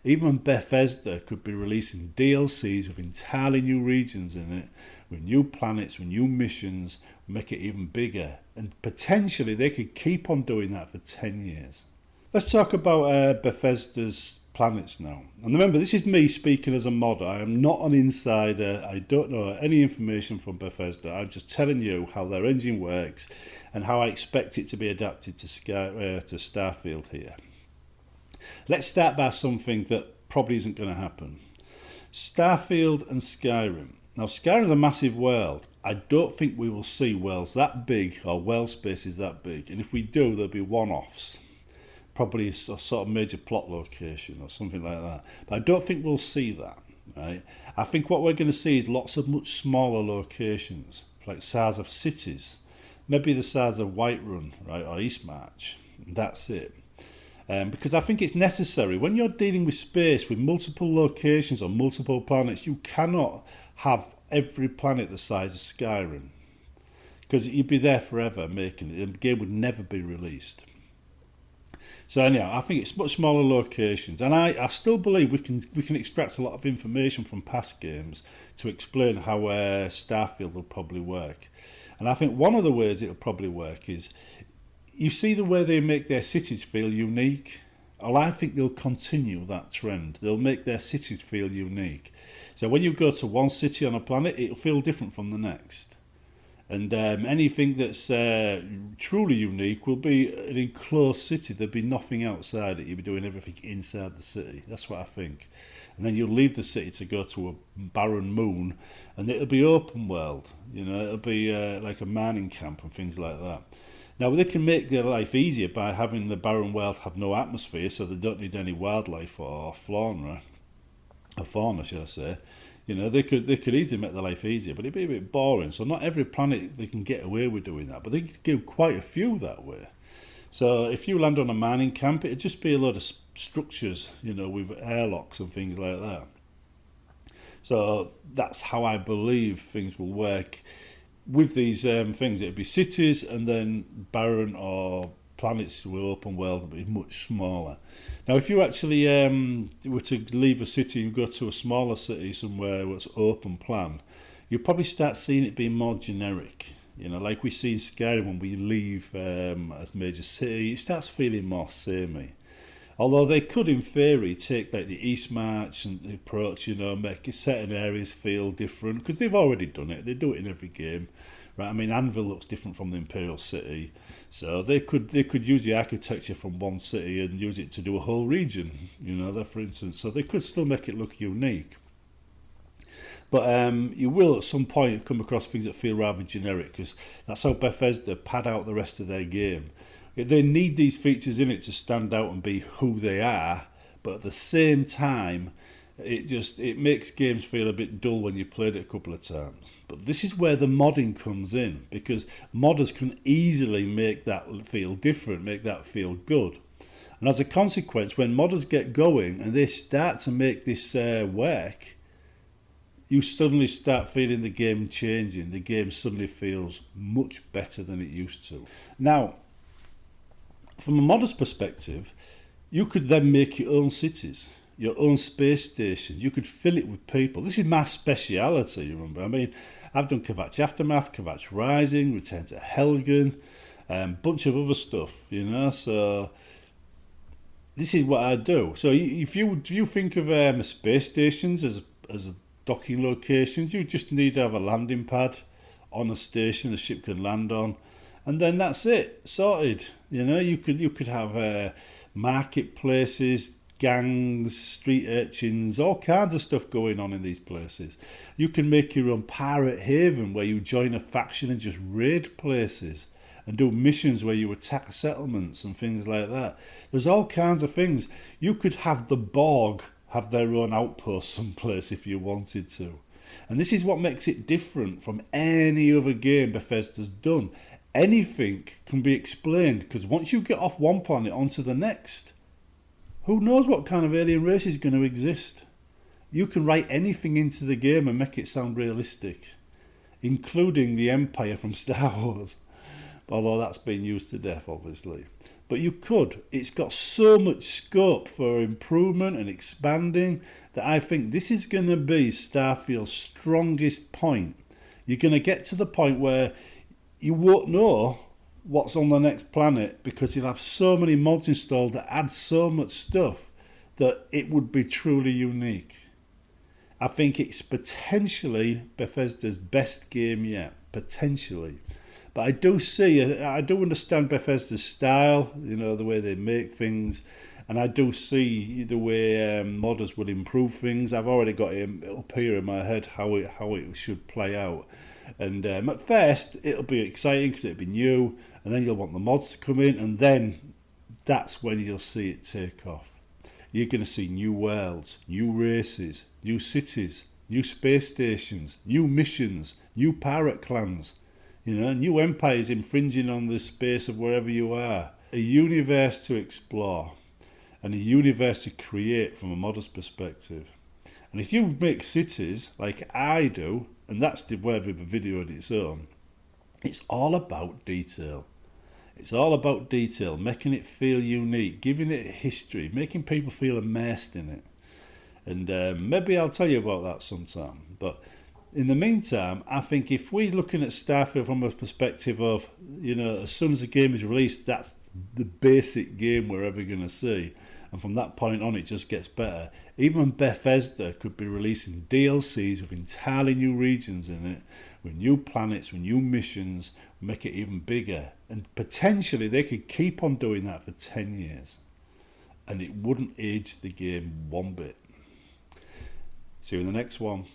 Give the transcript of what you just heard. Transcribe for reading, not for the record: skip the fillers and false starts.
Even Bethesda could be releasing DLCs with entirely new regions in it, with new planets, with new missions, make it even bigger. And potentially they could keep on doing that for 10 years. Let's talk about Bethesda's planets now. And remember, this is me speaking as a modder. I am not an insider. I don't know any information from Bethesda. I'm just telling you how their engine works and how I expect it to be adapted to Starfield here. Let's start by something that probably isn't going to happen. Starfield and Skyrim. Now, Skyrim is a massive world. I don't think we will see worlds that big or world spaces that big. And if we do, there'll be one-offs. Probably a sort of major plot location or something like that. But I don't think we'll see that. Right? I think what we're going to see is lots of much smaller locations, like the size of cities. Maybe the size of Whiterun, right, or Eastmarch. That's it. Because I think it's necessary. When you're dealing with space, with multiple locations or multiple planets, you cannot have every planet the size of Skyrim. Because you'd be there forever making it. The game would never be released. So anyhow, I think it's much smaller locations. And I still believe we can extract a lot of information from past games to explain how Starfield will probably work. And I think one of the ways it'll probably work is, you see the way they make their cities feel unique? Well, I think they'll continue that trend. They'll make their cities feel unique. So when you go to one city on a planet, it'll feel different from the next. And anything that's truly unique will be an enclosed city. There'll be nothing outside it. You'll be doing everything inside the city. That's what I think. And then you'll leave the city to go to a barren moon, and it'll be open world. You know, it'll be like a mining camp and things like that. Now, they can make their life easier by having the barren world have no atmosphere, so they don't need any wildlife or fauna, should I say. You know, they could easily make their life easier, but it'd be a bit boring. So not every planet they can get away with doing that, but they could give quite a few that way. So if you land on a mining camp, it'd just be a load of structures, you know, with airlocks and things like that. So that's how I believe things will work. With these things, it'd be cities, and then barren or planets with open world would be much smaller. Now, if you actually were to leave a city and go to a smaller city somewhere where it's open plan, you'll probably start seeing it being more generic. You know, like we see in Skyrim when we leave a major city, it starts feeling more samey. Although they could, in theory, take like the Eastmarch and the approach, you know, make certain areas feel different, because they've already done it. They do it in every game, right? I mean, Anvil looks different from the Imperial City, so they could use the architecture from one city and use it to do a whole region, you know, for instance. So they could still make it look unique. But you will at some point come across things that feel rather generic, because that's how Bethesda pad out the rest of their game. They need these features in it to stand out and be who they are, but at the same time, it makes games feel a bit dull when you played it a couple of times. But this is where the modding comes in, because modders can easily make that feel different, make that feel good. And as a consequence, when modders get going and they start to make this work, you suddenly start feeling the game changing. The game suddenly feels much better than it used to. Now, from a modder's perspective, you could then make your own cities, your own space stations. You could fill it with people. This is my speciality, you remember. I mean, I've done Kvatch Aftermath, Kvatch Rising, Return to Helgen, bunch of other stuff, you know. So this is what I do. So if you think of space stations as docking locations, you just need to have a landing pad on a station the ship can land on, and then that's it, sorted. You know, you could have marketplaces, gangs, street urchins, all kinds of stuff going on in these places. You can make your own pirate haven where you join a faction and just raid places and do missions where you attack settlements and things like that. There's all kinds of things. You could have the Borg have their own outpost someplace if you wanted to. And this is what makes it different from any other game Bethesda's done. Anything can be explained, because once you get off one planet onto the next, who knows what kind of alien race is going to exist? You can write anything into the game and make it sound realistic, including the Empire from Star Wars, although that's been used to death, obviously. But you could. It's got so much scope for improvement and expanding that I think this is going to be Starfield's strongest point. You're going to get to the point where you won't know what's on the next planet because you'll have so many mods installed that add so much stuff that it would be truly unique. I think it's potentially Bethesda's best game yet, potentially. But I do understand Bethesda's style, the way they make things, and I do see the way modders will improve things. I've already got it up here in my head how it should play out. And at first, it'll be exciting because it'll be new, and then you'll want the mods to come in, and then that's when you'll see it take off. You're going to see new worlds, new races, new cities, new space stations, new missions, new pirate clans. New empires infringing on the space of wherever you are. A universe to explore and a universe to create from a modder's perspective. And if you make cities like I do, and that's worthy of a video on its own, it's all about detail. It's all about detail, making it feel unique, giving it history, making people feel immersed in it. And maybe I'll tell you about that sometime. But in the meantime, I think if we're looking at Starfield from a perspective of, as soon as the game is released, that's the basic game we're ever going to see. And from that point on, it just gets better. Even Bethesda could be releasing DLCs with entirely new regions in it, with new planets, with new missions, make it even bigger. And potentially they could keep on doing that for 10 years. And it wouldn't age the game one bit. See you in the next one.